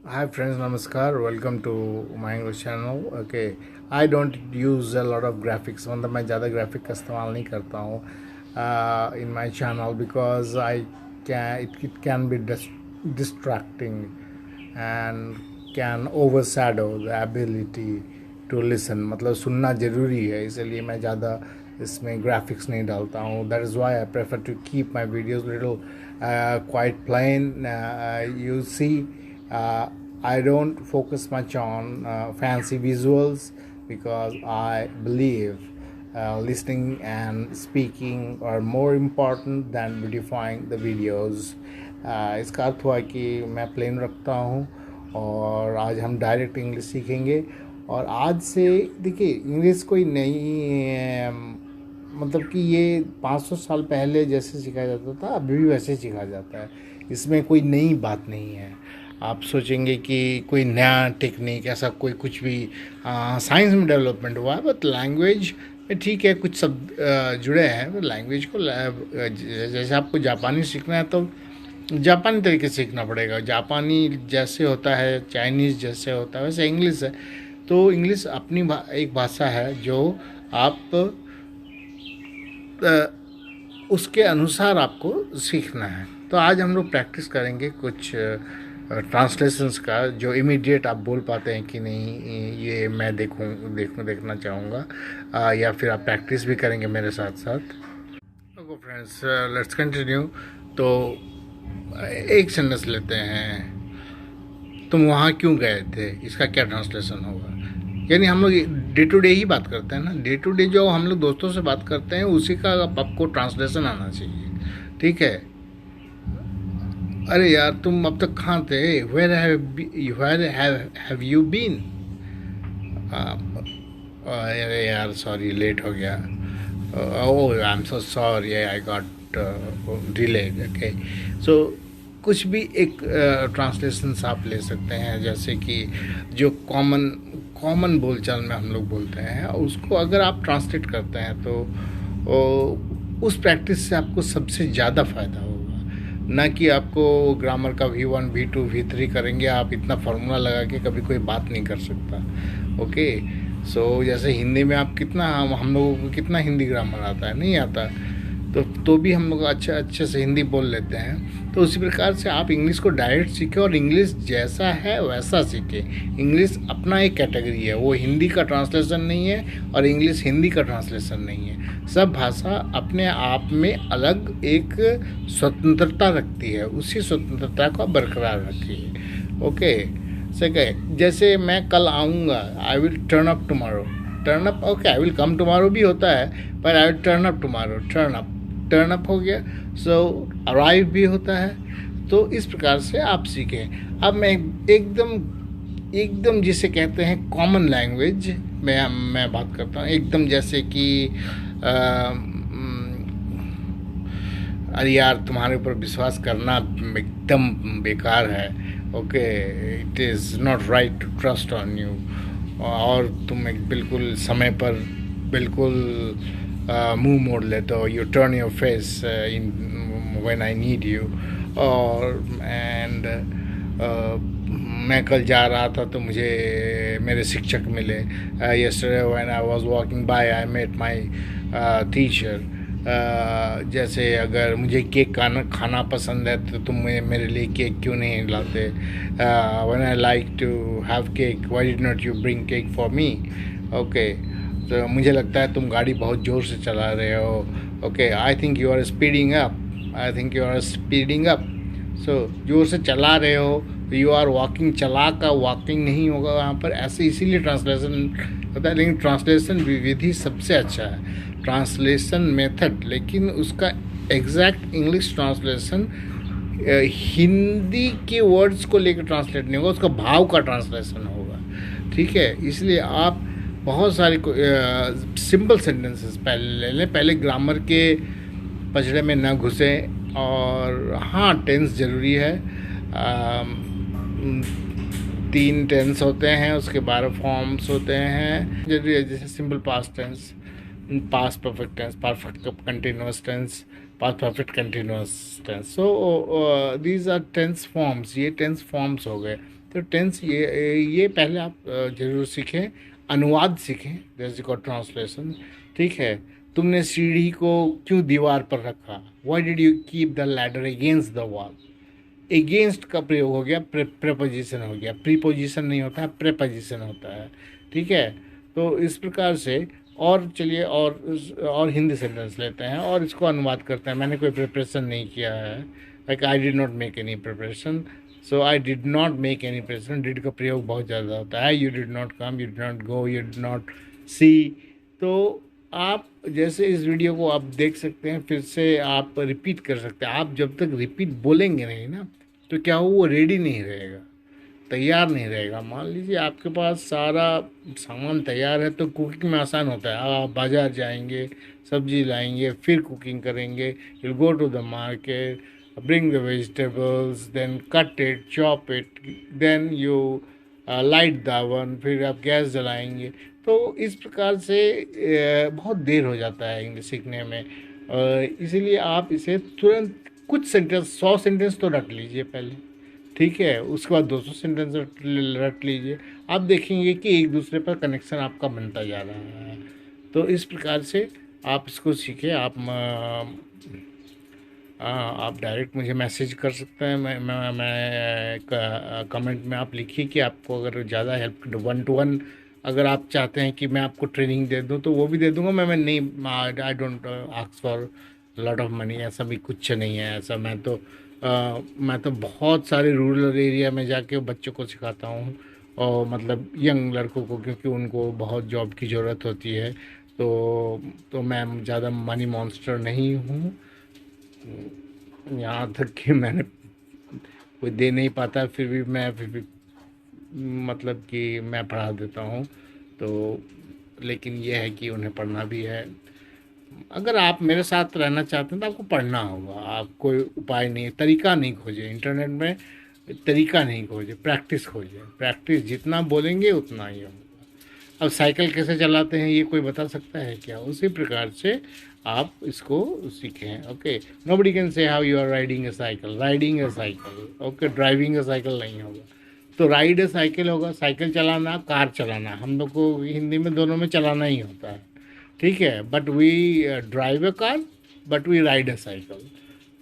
Hi friends, namaskar. Welcome to my English channel. Okay, I don't use a lot of graphics. मतलब मैं ज़्यादा graphic का इस्तेमाल नहीं करता हूँ in my channel because it can be distracting and can overshadow the ability to listen. मतलब सुनना ज़रूरी है, इसलिए मैं ज़्यादा इसमें ग्राफिक्स नहीं डालता हूँ. That is why I prefer to keep my videos little quite plain. You see. I don't focus much on fancy visuals because I believe listening and speaking are more important than beautifying the videos. इसका अर्थ हुआ कि मैं plane रखता हूँ और आज हम direct English सीखेंगे. और आज से देखिए, इंग्लिश कोई नई मतलब कि ये 500 साल पहले जैसे सिखाया जाता था अभी भी वैसे सिखाया जाता है. इसमें कोई नई बात नहीं है. आप सोचेंगे कि कोई नया टेक्निक ऐसा कोई कुछ भी साइंस में डेवलपमेंट हुआ है, बट लैंग्वेज में ठीक है कुछ सब जुड़े हैं. लैंग्वेज को जैसे आपको जापानी सीखना है तो जापानी तरीके से सीखना पड़ेगा. जापानी जैसे होता है, चाइनीज़ जैसे होता है, वैसे इंग्लिश है. तो इंग्लिश अपनी एक भाषा है जो आप उसके अनुसार आपको सीखना है. तो आज हम लोग प्रैक्टिस करेंगे कुछ ट्रांसलेशंस का जो इमीडिएट आप बोल पाते हैं कि नहीं, ये मैं देखना चाहूँगा, या फिर आप प्रैक्टिस भी करेंगे मेरे साथ साथ. Okay friends, let's continue. तो एक सेंटेंस लेते हैं. तुम वहाँ क्यों गए थे, इसका क्या ट्रांसलेशन होगा. यानी हम लोग डे टू डे ही बात करते हैं ना. डे टू डे जो हम लोग दोस्तों से बात करते हैं उसी का आपको ट्रांसलेशन आना चाहिए. ठीक है. अरे यार, तुम अब तक कहाँ थे. Where have you been. अरे यार, सॉरी, लेट हो गया. Oh, I am so sorry, I got delayed. Okay. So कुछ भी एक ट्रांसलेशंस आप ले सकते हैं, जैसे कि जो कॉमन बोलचाल में हम लोग बोलते हैं उसको अगर आप ट्रांसलेट करते हैं तो उस प्रैक्टिस से आपको सबसे ज़्यादा फ़ायदा होगा. ना कि आपको ग्रामर का V1 V2 V3 करेंगे आप, इतना फार्मूला लगा के कभी कोई बात नहीं कर सकता. ओके. सो जैसे हिंदी में आप कितना, हम लोगों को कितना हिंदी ग्रामर आता है, नहीं आता. तो भी हम लोग अच्छे से हिंदी बोल लेते हैं. तो उसी प्रकार से आप इंग्लिश को डायरेक्ट सीखें और इंग्लिश जैसा है वैसा सीखें. इंग्लिश अपना एक कैटेगरी है, वो हिंदी का ट्रांसलेशन नहीं है और इंग्लिश हिंदी का ट्रांसलेशन नहीं है. सब भाषा अपने आप में अलग एक स्वतंत्रता रखती है. उसी स्वतंत्रता को बरकरार रखिए. ओके. सेकंड, जैसे मैं कल आऊँगा, I will turn up tomorrow. Turn up, okay, I will come tomorrow भी होता है, पर I will turn up tomorrow. Turn up हो गया. सो अराइव भी होता है. तो इस प्रकार से आप सीखें. अब मैं एकदम जिसे कहते हैं कॉमन लैंग्वेज मैं बात करता हूँ. एकदम जैसे कि अरे यार, तुम्हारे ऊपर विश्वास करना एकदम बेकार है. Okay. It is not right to trust on you. और तुम एक बिल्कुल समय पर बिल्कुल मुंह मोड़ लेते हो. U turn your face in when I need you. और मैं कल जा रहा था तो मुझे मेरे शिक्षक मिले. Yesterday when I was walking by I met my teacher. जैसे अगर मुझे केक खाना पसंद है तो तुम मेरे लिए केक क्यों नहीं लाते. When I like to have cake, why did not you bring cake for me. Okay. तो मुझे लगता है तुम गाड़ी बहुत ज़ोर से चला रहे हो. Okay. I think you are speeding up. So ज़ोर से चला रहे हो, यू आर वॉकिंग. चला का वॉकिंग नहीं होगा वहाँ पर. ऐसे इसीलिए ट्रांसलेशन होता है. लेकिन ट्रांसलेशन विधि सबसे अच्छा है, ट्रांसलेशन मेथड. लेकिन उसका एग्जैक्ट इंग्लिश ट्रांसलेशन हिंदी के वर्ड्स को लेकर ट्रांसलेट नहीं होगा, उसका भाव का ट्रांसलेशन होगा. ठीक है. इसलिए आप बहुत सारे सिंपल सेंटेंसेस पहले ले लें. पहले ग्रामर के पचड़े में न घुसें. और हाँ, टेंस ज़रूरी है. 3 टेंस होते हैं, उसके 12 फॉर्म्स होते हैं जरूरी है. जैसे simple past tense, past perfect tense, perfect continuous tense, past perfect continuous tense. So these are tense forms, ये टेंस फॉर्म्स हो गए। तो टेंस ये पहले आप जरूर सीखें, अनुवाद सीखें, जैसे को ट्रांसलेशन। ठीक है, तुमने सीढ़ी को क्यों दीवार पर रखा, why did you keep the ladder against the wall. Against का प्रयोग हो गया, प्रेपोजिशन हो गया, प्रीपोजिशन नहीं होता है, प्रेपोजिशन होता है। ठीक है, तो इस प्रकार से। और चलिए और हिंदी सेंटेंस लेते हैं और इसको अनुवाद करते हैं। मैंने कोई प्रिपरेशन नहीं किया है, like I did not make any preparation, so I did not make any preparation. Did का प्रयोग बहुत ज़्यादा होता है। You did not come, you did not go, you did not see. तो आप जैसे इस वीडियो को आप देख सकते हैं, फिर से आप रिपीट कर सकते हैं। आप जब तक रिपीट बोलेंगे नहीं ना, तो क्या वो रेडी नहीं रहेगा, तैयार नहीं रहेगा। मान लीजिए आपके पास सारा सामान तैयार है तो कुकिंग में आसान होता है। आप बाज़ार जाएंगे, सब्जी लाएंगे, फिर कुकिंग करेंगे। You go to the market, bring the vegetables, then cut it, chop it, then you light the oven, फिर आप गैस जलाएंगे। तो इस प्रकार से बहुत देर हो जाता है इंग्लिश सीखने में। इसीलिए आप इसे तुरंत कुछ सेंटेंस, 100 सेंटेंस तो रट लीजिए पहले। ठीक है, उसके बाद 200 सेंटेंस रट लीजिए। आप देखेंगे कि एक दूसरे पर कनेक्शन आपका बनता जा रहा है। तो इस प्रकार से आप इसको सीखें। आप डायरेक्ट मुझे मैसेज कर सकते हैं। मैं कमेंट में आप लिखिए कि आपको अगर ज़्यादा हेल्प 1-to-1 अगर आप चाहते हैं कि मैं आपको ट्रेनिंग दे दूं तो वो भी दे दूंगा। मैं नहीं, I don't ask for lot of money, ऐसा भी कुछ नहीं है ऐसा। मैं तो बहुत सारे रूरल एरिया में जाके बच्चों को सिखाता हूँ, और मतलब यंग लड़कों को, क्योंकि उनको बहुत जॉब की ज़रूरत होती है। तो मैं ज़्यादा मनी मॉन्स्टर नहीं हूँ। यहाँ तक कि मैंने कोई दे नहीं पाता, फिर भी मतलब कि मैं पढ़ा देता हूँ। तो लेकिन यह है कि उन्हें पढ़ना भी है। अगर आप मेरे साथ रहना चाहते हैं तो आपको पढ़ना होगा। आप कोई उपाय नहीं, तरीका नहीं खोजे इंटरनेट में, तरीका नहीं खोजे, प्रैक्टिस खोजे। प्रैक्टिस जितना बोलेंगे उतना ही होगा। अब साइकिल कैसे चलाते हैं ये कोई बता सकता है क्या? उसी प्रकार से आप इसको सीखें। Okay, nobody can say how you are riding a cycle, riding a cycle. Okay, driving a cycle नहीं होगा। तो राइड ए साइकिल होगा, साइकिल चलाना, कार चलाना, हम लोग को हिंदी में दोनों में चलाना ही होता है। ठीक है, but we drive a car, but we ride a cycle.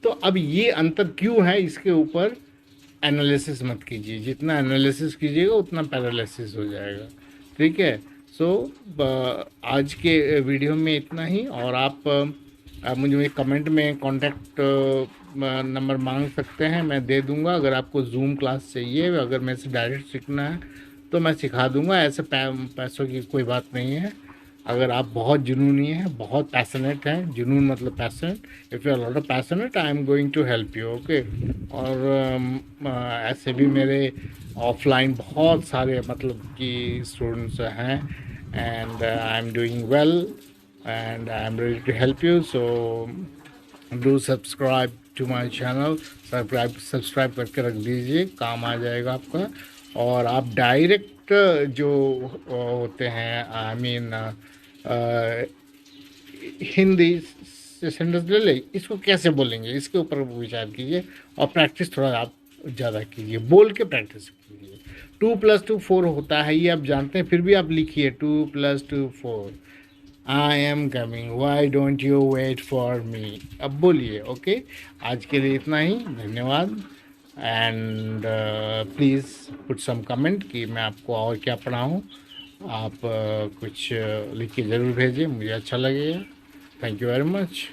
तो अब ये अंतर क्यों है, इसके ऊपर एनालिसिस मत कीजिए। जितना एनालिसिस कीजिएगा उतना पैरालिसिस हो जाएगा। ठीक है, सो आज के वीडियो में इतना ही। और आप मुझे कमेंट में कॉन्टैक्ट नंबर मांग सकते हैं, मैं दे दूंगा। अगर आपको जूम क्लास चाहिए, अगर मेरे से डायरेक्ट सीखना है तो मैं सिखा दूंगा। ऐसे पैसों की कोई बात नहीं है। अगर आप बहुत जुनूनी हैं, बहुत पैशनेट हैं, जुनून मतलब passionate, if you are lot of passionate, I am going to help you. Okay, और ऐसे भी मेरे ऑफलाइन बहुत सारे मतलब कि स्टूडेंट्स हैं, and I am doing well and I am ready to help you. So do subscribe to my channel. Subscribe करके रख दीजिए, काम आ जाएगा आपका। और आप डायरेक्ट जो होते हैं, आई मीन हिंदी से सेंटेंस ले ले, इसको कैसे बोलेंगे इसके ऊपर विचार कीजिए, और प्रैक्टिस थोड़ा आप ज़्यादा कीजिए, बोल के प्रैक्टिस कीजिए। 2+2 4 होता है, ये आप जानते हैं, फिर भी आप लिखिए 2+2 4। I am coming, why don't you wait for me. अब बोलिए। ओके, आज के लिए इतना ही, धन्यवाद। And please put some comment कि मैं आपको और क्या पढ़ाऊँ। आप कुछ लिख के ज़रूर भेजें, मुझे अच्छा लगेगा। Thank you very much.